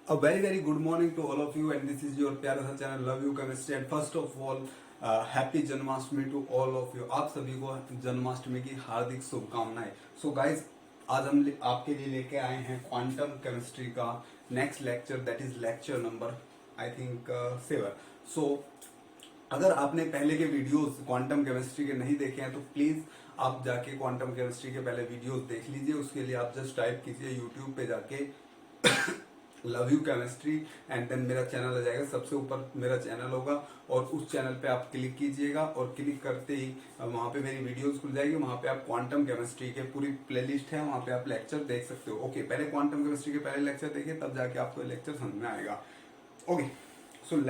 A very very good morning to all of you, and this is your प्यारा सा channel love you chemistry. And first of all happy Janmashtami to all of you. आप सभी को जन्माष्टमी की हार्दिक शुभकामनाएं। So guys, आज हम आपके लिए लेके आए हैं क्वांटम केमिस्ट्री का next lecture, that is lecture number I think 7। सो अगर आपने पहले के वीडियोस क्वांटम केमिस्ट्री के नहीं देखे हैं तो प्लीज आप जाके क्वांटम केमिस्ट्री के पहले वीडियोस देख लीजिए। उसके लिए आप जस्ट टाइप कीजिए यूट्यूब पे जाके love you chemistry and then मेरा चैनल आ जाएगा। सबसे ऊपर मेरा चैनल होगा और उस चैनल पे आप क्लिक कीजिएगा और क्लिक करते ही वहां पे मेरी वीडियोस खुल जाएगी। वहां पे आप क्वांटम केमिस्ट्री के पूरी प्लेलिस्ट है, वहां पे आप लेक्चर देख सकते हो। ओके, पहले क्वांटम केमिस्ट्री के पहले लेक्चर देखिए, तब जाके आपको लेक्चर समझ में आएगा। ओके, सो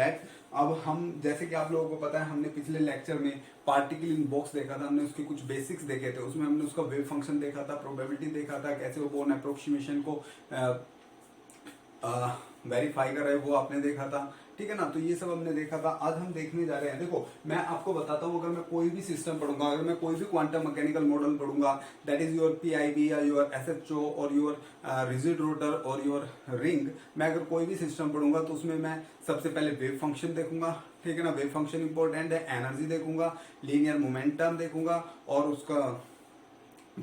अब हम, जैसे कि आप लोगों को पता है, हमने पिछले लेक्चर में पार्टिकल इन बॉक्स देखा था, हमने उसके कुछ बेसिक्स देखे थे। उसमें हमने उसका वेव फंक्शन देखा था, प्रोबेबिलिटी देखा था, कैसे वो बोर्न अप्रोक्सीमेशन को वेरीफाई कर रहे हैं वो आपने देखा था, ठीक है ना। तो ये सब हमने देखा था। आज हम देखने जा रहे हैं, देखो मैं आपको बताता हूँ, अगर मैं कोई भी सिस्टम पढ़ूंगा, अगर मैं कोई भी क्वांटम मैकेनिकल मॉडल पढ़ूंगा, दैट इज योर पीआईबी या योर एसएचओ और योर रिजिड रोटर और योर रिंग, मैं अगर कोई भी सिस्टम पढ़ूंगा तो उसमें मैं सबसे पहले वेव फंक्शन देखूंगा, ठीक है ना। वेव फंक्शन इंपॉर्टेंट है। एनर्जी देखूंगा, लीनियर मोमेंटम देखूंगा और उसका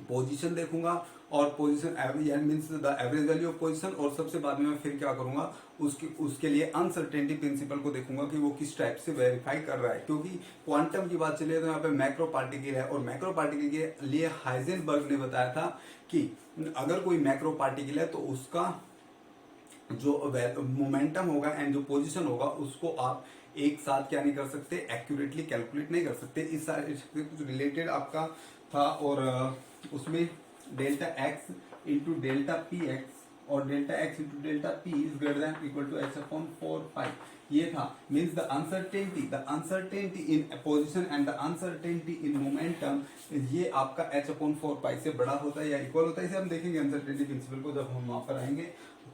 पोजीशन देखूंगा और position means the average value of position. और सबसे बाद में मैं फिर क्या करूंगा, उसके लिए अनसर्टेनिटी प्रिंसिपल को देखूंगा कि वो किस टाइप से वेरीफाई कर रहा है। क्योंकि क्वांटम की बात चले तो यहाँ पे मैक्रो पार्टिकल है और मैक्रो पार्टिकल के लिए हाइजेनबर्ग ने बताया था कि अगर कोई मैक्रो पार्टिकल है तो उसका जो मोमेंटम होगा एंड जो पोजीशन होगा उसको आप एक साथ क्या नहीं कर सकते, एक्यूरेटली कैलकुलेट नहीं कर सकते। इस सारे कुछ रिलेटेड आपका था और उसमें delta x into delta p x और delta x into delta p is greater than equal to h upon 4 ये था। Means the uncertainty in position and the uncertainty in momentum, ये आपका एच अपॉन 4 से बड़ा होता है या इक्वल होता है। इसे हम देखेंगे अनसर्टेनिटी प्रिंसिपल को जब हम वहां पर आएंगे।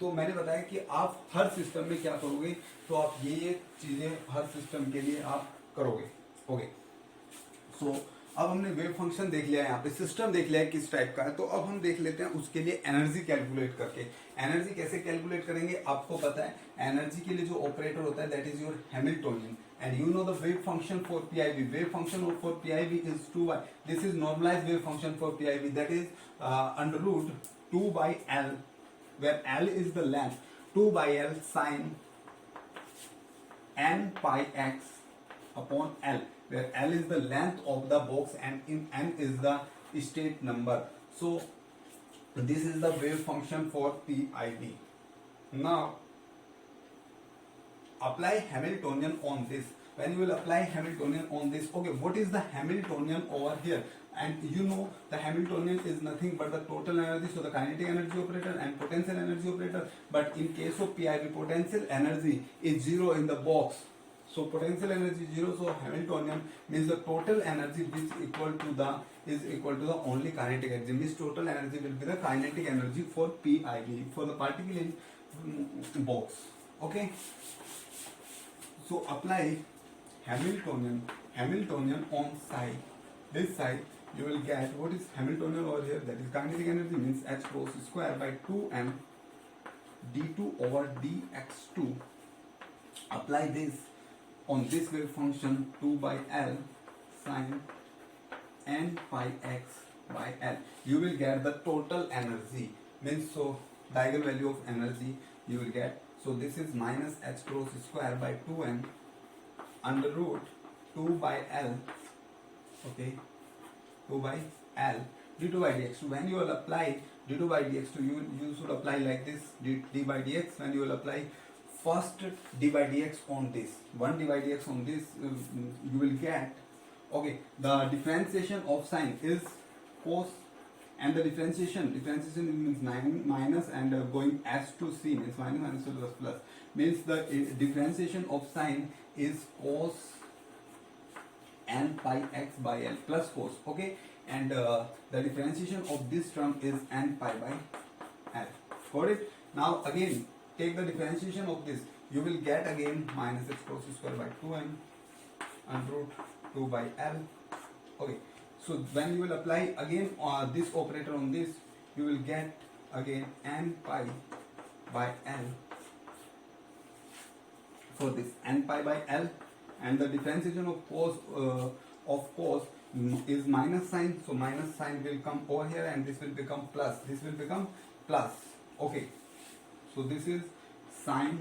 तो मैंने बताया कि आप हर सिस्टम में क्या करोगे, तो आप ये चीजें हर सिस्टम के लिए आप करोगे। ओके, सो अब हमने वेव फंक्शन देख लिया है, यहाँ पे सिस्टम देख लिया है किस टाइप का है। तो अब हम देख लेते हैं उसके लिए एनर्जी कैलकुलेट करके। एनर्जी कैसे कैलकुलेट करेंगे आपको पता है। एनर्जी के लिए जो ऑपरेटर होता है that is your Hamiltonian and you know the wave function for PIB. Wave function for PIB is 2 by, this is normalized wave function for PIB, that is under root 2 by L, where L is the length, 2 by L sin n pi x upon L, where L is the length of the box and in n is the state number. So this is the wave function for PID. Now apply Hamiltonian on this. When you will apply Hamiltonian on this, okay, what is the Hamiltonian over here? And you know the Hamiltonian is nothing but the total energy, so the kinetic energy operator and potential energy operator. But in case of PIV, potential energy is 0 in the box, so potential energy is 0, so Hamiltonian means the total energy which is equal to the only kinetic energy, means total energy will be the kinetic energy for PIV, for the particle in box. Okay, so apply Hamiltonian on side, this side. You will get what is Hamiltonian over here, that is kinetic energy, means h cross square by 2m d2 over dx2. Apply this on this wave function 2 by L sin n pi x by L. You will get the total energy, means so diagonal value of energy you will get. So this is minus h cross square by 2m under root 2 by L, okay, 2 by L d2 by dx2. When you will apply d2 by dx2, you should apply like this, d by dx. When you will apply first d by dx on this, 1 d by dx on this, you will get, okay, the differentiation of sign is cos, and the differentiation means minus and going s to c means minus to plus, means the differentiation of sign is cos n pi x by L plus cos, okay, and the differentiation of this term is n pi by L. Got it? Now again take the differentiation of this, you will get again minus x cross square by 2m under root 2 by L. Okay, so when you will apply again this operator on this, you will get again n pi by L for this n pi by L, and the differentiation of cos is minus sign, so minus sign will come over here and this will become plus, this will become plus. Okay, so this is sine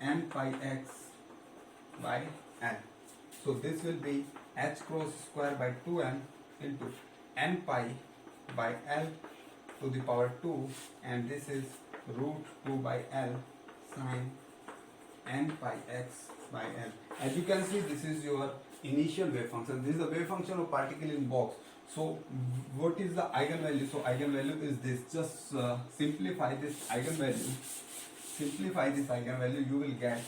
n pi x by L. So this will be h cross square by 2m into n pi by L to the power 2, and this is root 2 by L sine n pi x by L. As you can see, this is your initial wave function. This is the wave function of particle in box. So what is the eigenvalue? So eigenvalue is this. Just simplify this eigenvalue. Simplify this eigenvalue. You will get,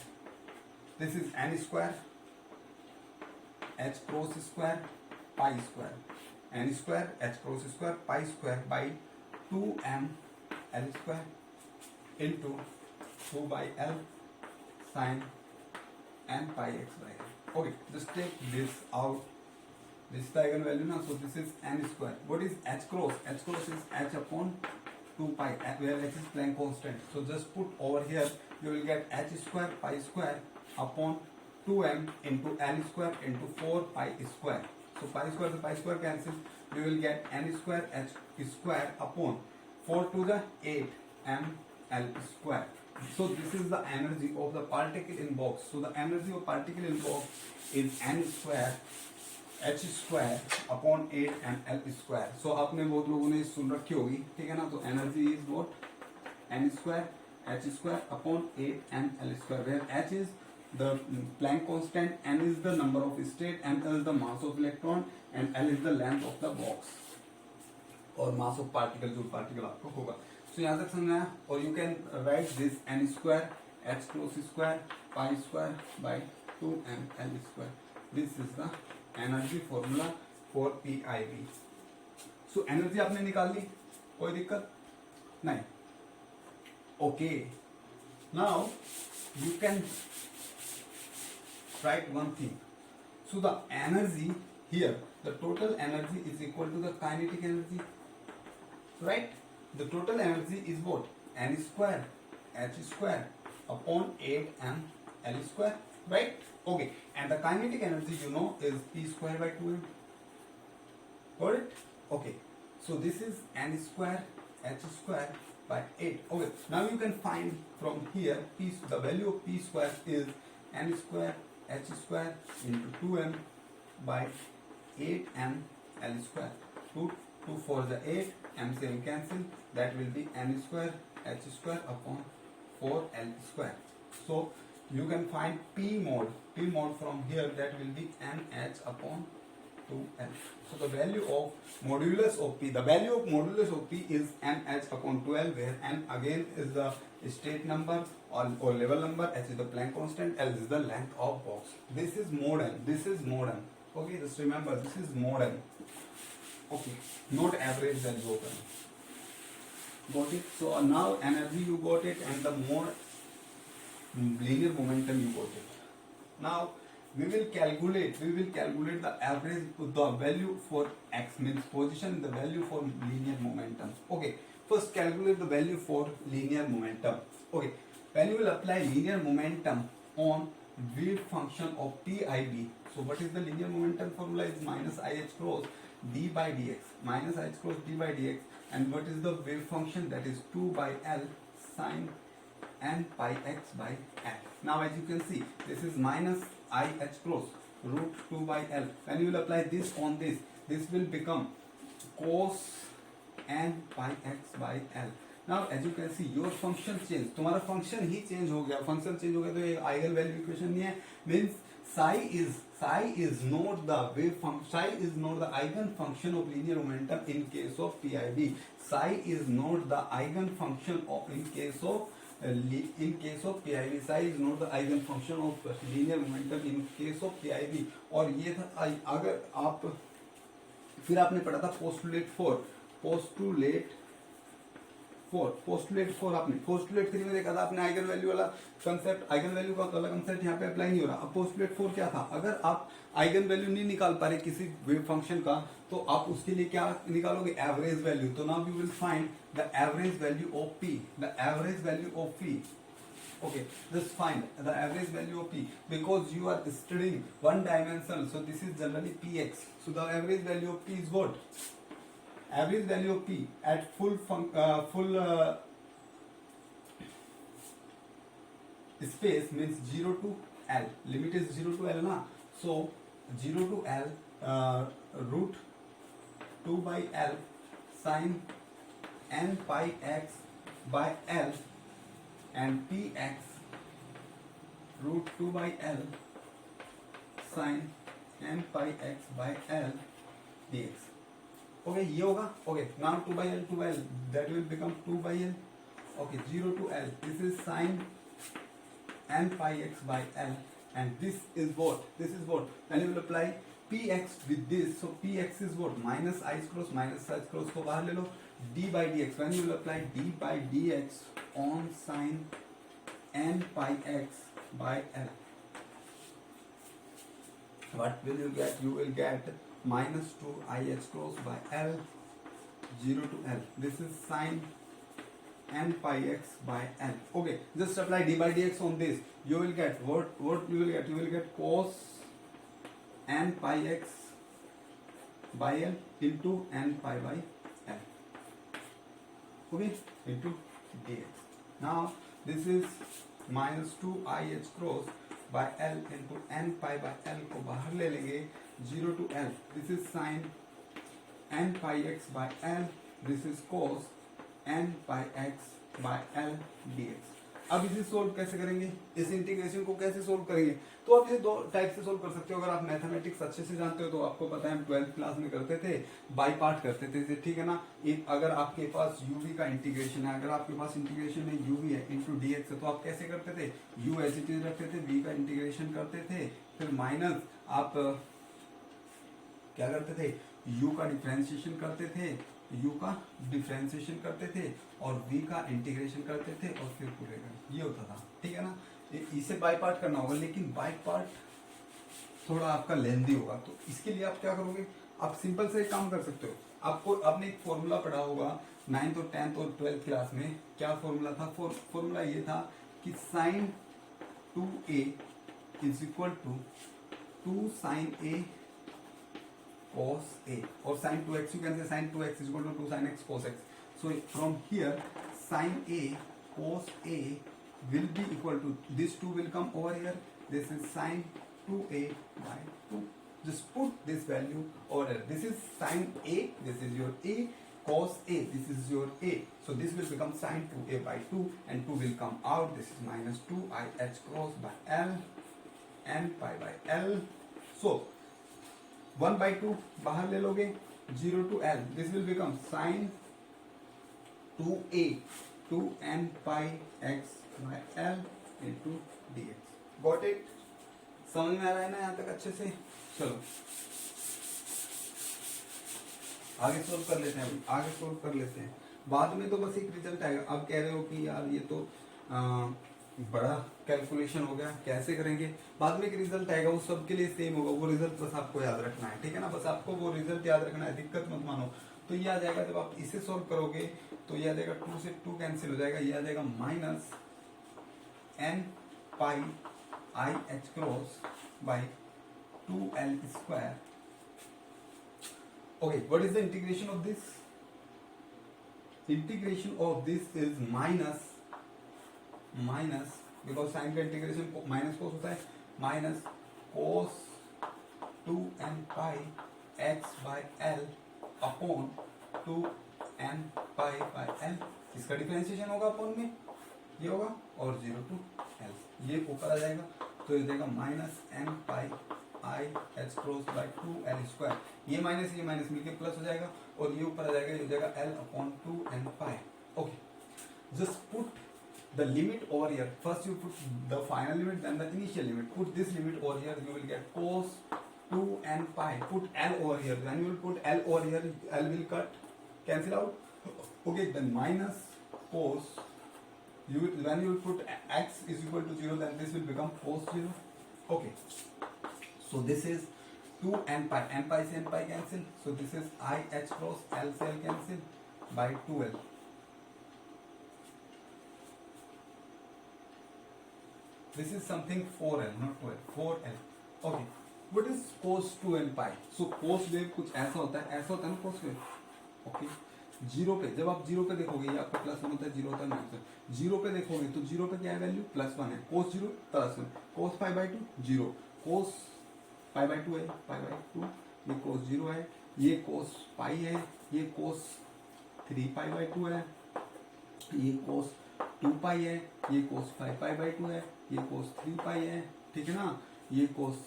this is n square h cross square pi square, n square h cross square pi square by 2m L square into 2 by L sine n pi x by L. Okay, just take this out. This is the eigenvalue now. So this is n square. What is h cross? H cross is h upon 2 pi, where h is Planck constant. So just put over here, you will get h square pi square upon 2m into L square into 4 pi square. So pi square to pi square cancels. You will get n square h square upon 4 to the 8 m L square. So this is the energy of the particle in box. So the energy of particle in box is n square h square upon 8 m L square. So आपने बहुत लोगों ने सुन रखी होगी, ठीक है ना. तो energy is what? n square h square upon 8 m L square, where h is the Planck constant, n is the number of state, m is the mass of electron, and L is the length of the box और mass of particle, जो particle आपको होगा. So यहाँ तक समझना है. और you can write this n square h cross square pi square by 2m L square. This is the energy formula for PIV. So energy आपने निकाल ली, कोई दिक्कत नहीं. Okay, now you can write one thing. So the energy here, the total energy is equal to the kinetic energy, right? The total energy is what? N square h square upon 8m L square, right? Okay, and the kinetic energy, you know, is p square by 2m. Got it? Okay, so this is n square h square by 8. Okay, now you can find from here p, the value of p square is n square h square into 2m by 8m L square. 2 for the 8, MCL cancel, that will be n square h square upon 4l square. So you can find p mod from here, that will be nh upon 2l. So the value of modulus of p, the value of modulus of p is nh upon 12, where n again is the state number or level number, h is the Planck constant, L is the length of box. This is mod n, this is mod n. Okay, just remember, this is mod n. Okay, not average value of n. Got it? So now energy you got it, and the more linear momentum you got it. Now we will calculate the average, the value for x, means position, the value for linear momentum. Okay, first calculate the value for linear momentum. Okay, when you will apply linear momentum on wave function of PIV, so what is the linear momentum formula? Is minus IH cross d by dx, minus IH cross d by dx, and what is the wave function? That is 2 by L sine n pi x by L. Now as you can see, this is minus IH cross root 2 by L. When you will apply this on this, this will become cos n pi x by L. Now as you can see, your function change, तुम्हारा function ही change हो गया. Function change हो गया तो ये eigen value equation नहीं है. Means psi is not the wave function, psi is not the eigen function of linear momentum in case of PIV. Psi is not the eigen function of in case of PIV. Psi is not the eigen function of linear momentum in case of PIV. और ये था, अगर आप फिर आपने पढ़ा था postulate 4 आपने पोस्टुलेट 3 में देखा था आपने आइगन वैल्यू वाला कंसेप्ट, आइगन वैल्यू का वाला कंसेप्ट यहाँ पे अप्लाई नहीं हो रहा. अब पोस्टुलेट 4 क्या था? अगर आप आइगन वैल्यू नहीं निकाल पा रहे किसी वेव फंक्शन का, तो आप उसके लिए क्या निकालोगे? Average value. तो now you will find the average value of p, the average value of p Okay, just find the average value of P because you are studying one dimensional. So this is generally Px. So the average value of P is what? Average value of P at full space means 0 to L. Limit is 0 to L na. So 0 to L root 2 by L sin n pi x by L and Px root 2 by L sin n pi x by L dx. Okay, ये होगा. Okay, now 2 by L that will become 2 by L. Okay, 0 to L. This is sin n pi x by L and this is what? This is what? When you will apply Px with this, so Px is what? Minus I cross को बाहर ले लो. D by dx. When you will apply D by dx on sin n pi x by L, what will you get? You will get minus 2 I h cross by L 0 to L. This is sin n pi x by L. Okay, just apply D by dx on this. You will get what you will get? You will get cos n pi x by L into n pi by L. Okay, into dx. Now this is minus 2 I h cross by L into n pi by L को बाहर ले लेंगे 0 to L. This is sin n pi x by L. This is cos n pi x by L dx. अब इसे solve कैसे करेंगे? इस integration को कैसे सोल्व करेंगे? तो आप इसे दो टाइप से सोल्व कर सकते हो. अगर आप मैथमेटिक्स अच्छे से जानते हो तो आपको पता है हम 12th क्लास में करते थे, बाई पार्ट करते थे, ठीक है ना. अगर आपके पास uv का इंटीग्रेशन है, अगर आपके पास इंटीग्रेशन में uv है इंटू dx है, तो आप कैसे करते थे? u एज इट इज रखते थे, v का इंटीग्रेशन करते थे, फिर माइनस आप क्या करते थे? u का डिफरेंशिएशन करते थे, u का डिफरेंशिएशन करते थे और v का इंटीग्रेशन करते थे और फिर पूरे का. ये होता था, ठीक है ना. इसे बाय पार्ट करना होगा, लेकिन बाय पार्ट थोड़ा आपका लेंदी होगा. तो इसके लिए आप क्या करोगे? आप सिंपल से एक काम कर सकते हो. आपको आपने एक फॉर्मूला पढ़ा होगा 9th और 10th और 12th क्लास में. क्या फॉर्मूला था? फॉर्मूला ये था कि sin 2a is equal to 2 sin a cos a, or sin 2x you can say sin 2x is equal to 2 sin x cos x. So from here sin a cos a will be equal to, this 2 will come over here, this is sin 2a by 2. Just put this value over here. This is sin a, this is your a, cos a, this is your a. So this will become sin 2a by 2 and 2 will come out. This is minus 2 I h cross by L n pi by L. So 1 by 2 बाहर ले लोगे, 0 to L. This will become sin 2a 2 n pi x by L into dx. Got it? समझ में आ रहा है ना यहाँ तक अच्छे से? चलो आगे सोल्व कर लेते हैं. आगे सोल्व कर लेते हैं. बाद में तो बस एक रिजल्ट आएगा. अब कह रहे हो कि यार ये तो बड़ा कैलकुलेशन हो गया, कैसे करेंगे? बाद में एक रिजल्ट आएगा, वो सबके लिए सेम होगा. वो रिजल्ट बस आपको याद रखना है, ठीक है ना. बस आपको वो रिजल्ट याद रखना है, दिक्कत मत मानो. तो ये आ जाएगा, जब आप इसे सोल्व करोगे तो ये आ जाएगा 2 से 2 कैंसिल हो जाएगा. ये आ जाएगा minus n pi i h cross by 2l square. Okay, what is the integration of this? Integration of this is minus because sine का इंटीग्रेशन माइनस कोस होता है, minus cos 2n pi x by l upon 2n pi by l. इसका differentiation होगा upon में, ये होगा, और 0 to l. ये ऊपर आ जाएगा तो ये देगा minus n pi i h cross bye 2l square. ये माइनस मिलके प्लस हो जाएगा और ये ऊपर आ जाएगा, ये हो जाएगा l upon 2n pi. Okay, just put the limit over here. First you put the final limit, then the initial limit. Put this limit over here, you will get cos 2n pi. Put L over here. When you will put L over here, L will cut, cancel out. Okay, then minus cos. When you will put x is equal to 0, then this will become cos 0. Okay. So this is 2n pi. N pi से n pi cancel. So this is I h cross L से L cancel by 2l. This is something 4L, not 12, 4L। Okay, what is cos 2n pi? So cos wave कुछ ऐसा होता है, ऐसा होता है ना cos वेव। ओके, जीरो पे, जब आप जीरो पे देखोगे ये आपका प्लस वन होता है, जीरो होता है माइनस वन। जीरो पे देखोगे तो जीरो पे क्या है वैल्यू, प्लस वन है। Cos zero plus one, cos pi by two zero, cos pi by two है, पाई बाई टू, ये कोस जीरो है, ये कोस पाई है, ये कोस 3 पाई बाई टू है, ये कोस 2 पाई है, ये कोस 5 पाई बाई टू है, ये कोस 3 पाई है, ठीक है ना, ये कोस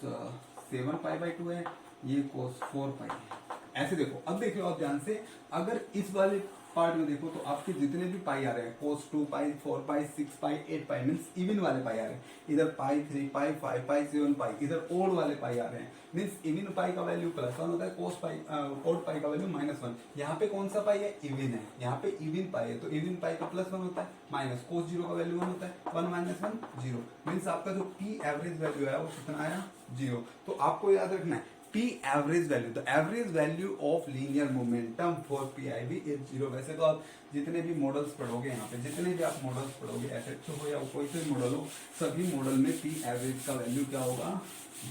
7 पाई बाई टू है, ये कोस 4 पाई है। ऐसे देखो, अब देख लो आप ध्यान से, अगर इस वाले पार्ट में देखो तो आपके जितने भी पाई आ रहे हैं, कोस 2 पाई, 4 पाई, 6 पाई, 8 पाई, मीन्स इवन वाले पाई आ रहे हैं। इधर पाई 3 पाई, 5 पाई, 7 पाई, इधर ओड वाले पाई आ रहे हैं, मीन्स इवन पाई का वैल्यू प्लस वन होता है, कोस पाई ओड पाई का वैल्यू माइनस वन। यहाँ पे कौन सा पाई है, इवन है, यहाँ पे इवन पाई है, तो इवन पाई का प्लस वन होता है, माइनस कोस जीरो का वैल्यू वन होता है, one minus one zero, means आपका जो पी एवरेज वैल्यू है वो कितना आया, जीरो। तो आपको याद रखना है P average value, the average value of linear momentum for PIV is zero। वैसे तो आप जितने भी मॉडल्स पढ़ोगे यहाँ पे, जितने भी आप मॉडल्स पढ़ोगे, एफएक्चो हो या कोई से मॉडल हो, सभी मॉडल में P एवरेज का वैल्यू क्या होगा,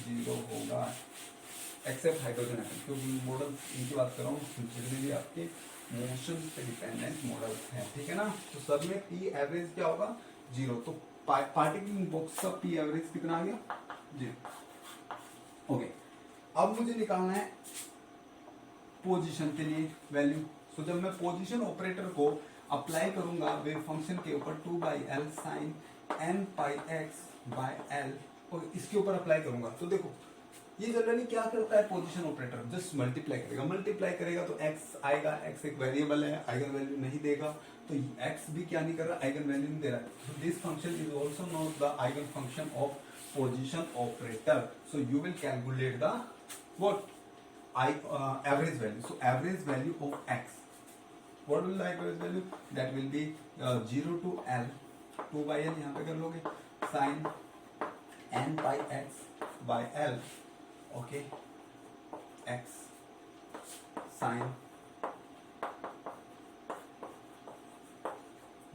जीरो होगा, एक्सेप्ट हाइड्रोजन एटम, क्योंकि मॉडल इनकी बात कर रहा हूँ जितने भी आपके मोशन पे डिपेंडेंट मॉडल्स हैं, ठीक है ना, तो सब में P एवरेज क्या होगा, जीरो। तो पार्टिकल बॉक्स का P एवरेज कितना आ गया, जीरो। ओके, अब मुझे निकालना है पोजीशन के लिए वैल्यू। सो जब मैं पोजीशन ऑपरेटर को अप्लाई करूंगा वेव फंक्शन के ऊपर 2/L sign n pi x by l, और इसके ऊपर अप्लाई करूंगा, तो देखो ये जनरली क्या करता है पोजीशन ऑपरेटर, जस्ट मल्टीप्लाई करेगा तो x आएगा, x एक वेरिएबल है, आइगन वैल्यू नहीं देगा, तो x भी क्या नहीं कर रहा, आइगन वैल्यू नहीं दे रहा है। This function is also known the eigen function of position operator. So you will calculate the what average value, so average value of x, what will the average value, that will be 0 to L, 2/L यहाँ पे कर लोगे, sin n pi x by L, okay, x sin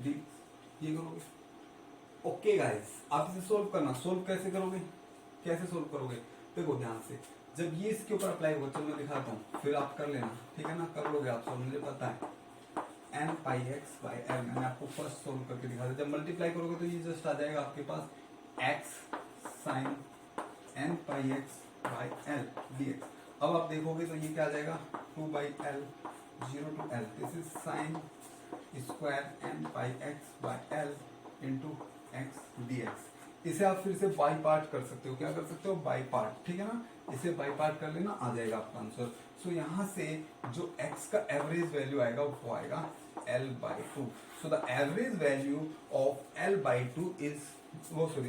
d, ये करोगे। Okay guys, आप इसे solve करना, solve कैसे करोगे, देखो ध्यान से, जब ये इसके ऊपर अप्लाई होगा, चलो मैं दिखाता हूँ, फिर आप कर लेना, ठीक है ना, कर लोगे आप सोल्व, मुझे पता है। n pi x by l, मैंने आपको फर्स्ट सोल्व करके दिखा दिया। जब मल्टीप्लाई करोगे तो ये जस्ट आ जाएगा आपके पास x sine n pi x by l dx। अब आप देखोगे तो ये क्या आ जाएगा, 2/L 0 to L, this is sine square n pi x by l into x dx। इसे आप फिर से बाई पार्ट कर सकते हो, क्या कर सकते हो, बाई पार्ट, ठीक है ना, इसे बाई पार्ट कर लेना, आ जाएगा आपका आंसर। सो यहाँ से जो x का एवरेज वैल्यू आएगा वो आएगा L/2। So the average value of L/2 is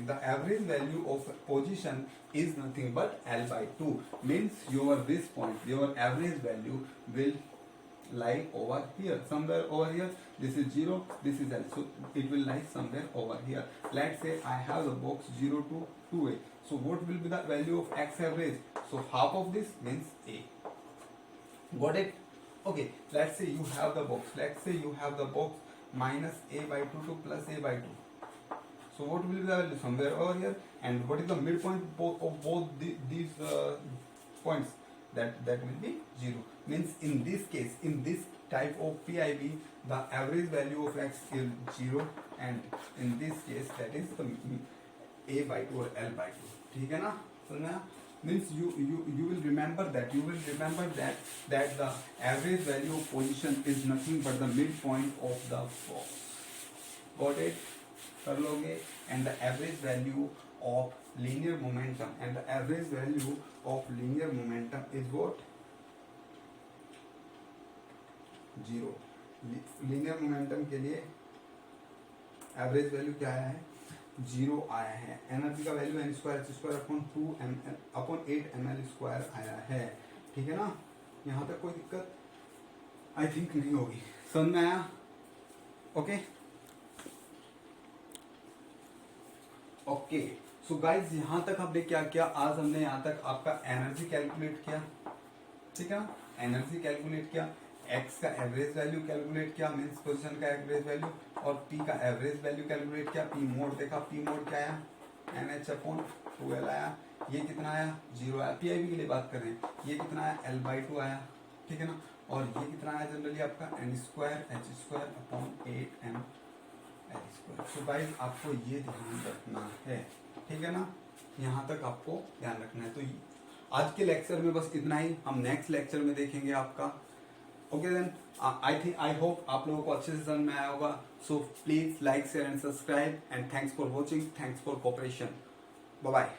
the average value of position is nothing but L/2, means this point, your average value will lie over here, somewhere over here. This is 0, this is L, so it will lie somewhere over here. Let's say I have the box 0 to 2a, so what will be the value of x average? So half of this means a. Got it? Okay, let's say you have the box, minus a/2 to plus a/2. So what will be the value, somewhere over here? And what is the midpoint of both these points? That will be 0. Means in this case, in this type of PIV, the average value of x is 0, and in this case that is the a/2 or L/2. ठीक है ना? समझ में? Means you will remember that the average value of position is nothing but the midpoint of the box. Got it? कर लोगे, and the average value of linear momentum, is what? 0. linear momentum के लिए average value क्या आया है, 0 आया है। Energy का वैल्यू n² अपॉन 8 ml² आया है, ठीक है ना? यहाँ तक कोई दिक्कत आई थिंक नहीं होगी, समझ में आया? ओके, सो गाइज यहाँ तक हमने क्या किया, आज हमने यहाँ तक आपका एनर्जी कैलकुलेट किया, ठीक है ना? एनर्जी कैलकुलेट किया, एक्स का एवरेज वैल्यू कैलकुलेट किया, मीन्स पोजीशन का एवरेज वैल्यू, और पी का एवरेज वैल्यू कैलकुलेट किया, पी मोड देखा, पी मोड क्या आया, NH अपॉन 2L आया। ये कितना आया 0 आया। पीआईबी के लिए बात कर रहे हैं, ये कितना आया L/2 आया, ठीक है ना। और ये कितना आया जनरली आपका N²H² अपॉन 8mL²। तो गाइस आपको ये ध्यान रखना है, ठीक है ना, यहाँ तक आपको ध्यान रखना है। तो आज के लेक्चर में बस इतना ही, हम नेक्स्ट लेक्चर में देखेंगे आपका। ओके देन, आई होप आप लोगों को अच्छे से समझ में आया होगा। So please like share and subscribe and thanks for watching, thanks for cooperation, bye bye.